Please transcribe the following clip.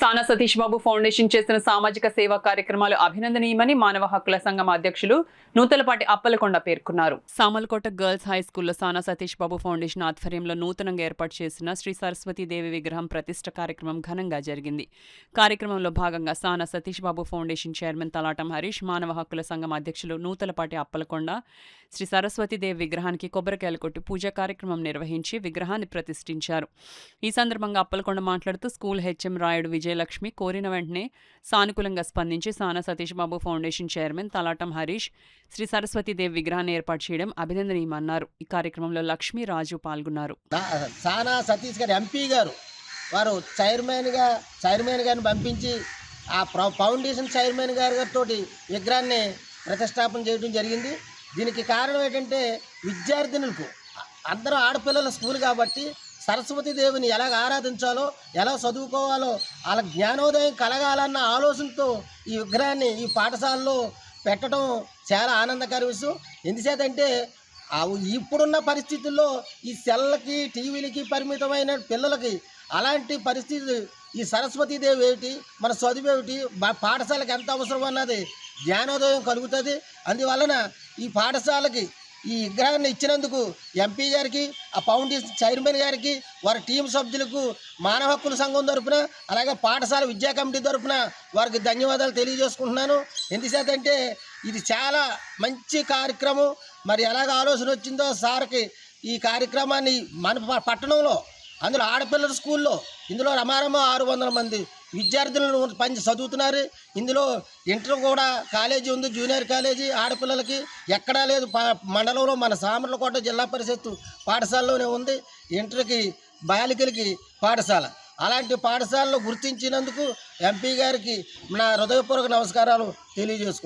సానా సతీష్ బాబు ఫౌండేషన్ చేసిన సామాజిక సేవా కార్యక్రమాలు అభినందనీయమని మానవ హక్కుల సంఘం అధ్యక్షులు నూతలపాటి అప్పలకొండ పేర్కొన్నారు. సామలకోట గర్ల్స్ హై స్కూల్లో సానా సతీష్ బాబు ఫౌండేషన్ ఆధ్వర్యంలో నూతనంగా ఏర్పాటు చేసిన శ్రీ సరస్వతీ దేవి విగ్రహం ప్రతిష్ఠ కార్యక్రమం ఘనంగా జరిగింది. కార్యక్రమంలో భాగంగా సానా సతీష్ బాబు ఫౌండేషన్ చైర్మన్ తలాటం హరీష్, మానవ హక్కుల సంఘం అధ్యక్షులు నూతలపాటి అప్పలకొండ శ్రీ సరస్వతీ దేవి విగ్రహానికి కొబ్బరికాయలు కొట్టి పూజా కార్యక్రమం నిర్వహించి విగ్రహాన్ని ప్రతిష్ఠించారు. ఈ సందర్భంగా అప్పలకొండ మాట్లాడుతూ స్కూల్ హెచ్ఎం రాయుడు విజయలక్ష్మి కోరిన వెంటనే సానుకూలంగా స్పందించి సానా సతీష్ బాబు ఫౌండేషన్ చైర్మన్ తలాటం హరీష్ శ్రీ సరస్వతీదేవి విగ్రహాన్ని ఏర్పాటు చేయడం అభినందనీయమన్నారు. ఈ కార్యక్రమంలో లక్ష్మి, రాజు పాల్గొన్నారు. సానా సతీష్ గారు ఎంపీ గారు వారు చైర్మన్ గారిని పంపించి ఆ ఫౌండేషన్ చైర్మన్ గారితో విగ్రహాన్ని ప్రతిష్టాపన చేయడం జరిగింది. దీనికి కారణం ఏంటంటే విద్యార్థినులకు అందరూ ఆడపిల్లల స్కూల్ కాబట్టి సరస్వతీదేవిని ఎలా ఆరాధించాలో, ఎలా చదువుకోవాలో, వాళ్ళ జ్ఞానోదయం కలగాలన్న ఆలోచనతో ఈ విగ్రహాన్ని ఈ పాఠశాలలో పెట్టడం చాలా ఆనందకర విషయం. ఎందుచేతంటే ఇప్పుడున్న పరిస్థితుల్లో ఈ సెల్లకి, టీవీలకి పరిమితమైన పిల్లలకి అలాంటి పరిస్థితి ఈ సరస్వతీదేవి ఏమిటి, మన చదువు ఏమిటి, పాఠశాలకు ఎంత అవసరం అన్నది జ్ఞానోదయం కలుగుతుంది. అందువలన ఈ పాఠశాలకి ఈ విగ్రహాన్ని ఇచ్చినందుకు ఎంపీ గారికి, ఆ ఫౌండేషన్ చైర్మన్ గారికి, వారి టీం సభ్యులకు మానవ హక్కుల సంఘం తరఫున, అలాగే పాఠశాల విద్యా కమిటీ తరఫున వారికి ధన్యవాదాలు తెలియజేసుకుంటున్నాను. ఎందుచేతంటే ఇది చాలా మంచి కార్యక్రమం. మరి ఎలాగ ఆలోచన వచ్చిందో సార్కి ఈ కార్యక్రమాన్ని మన పట్టణంలో, అందులో ఆడపిల్లల స్కూల్లో ఇందులో రమారమ 600 మంది విద్యార్థులను చదువుతున్నారు. ఇందులో ఇంటర్ కూడా కాలేజీ ఉంది, జూనియర్ కాలేజీ ఆడపిల్లలకి ఎక్కడా లేదు. మండలంలో మన సామర్లకోట జిల్లా పరిషత్ పాఠశాలలోనే ఉంది ఇంటర్కి బాలికలకి పాఠశాల. అలాంటి పాఠశాలను గుర్తించినందుకు ఎంపీ గారికి నా హృదయపూర్వక నమస్కారాలు తెలియజేసుకుంటున్నాను.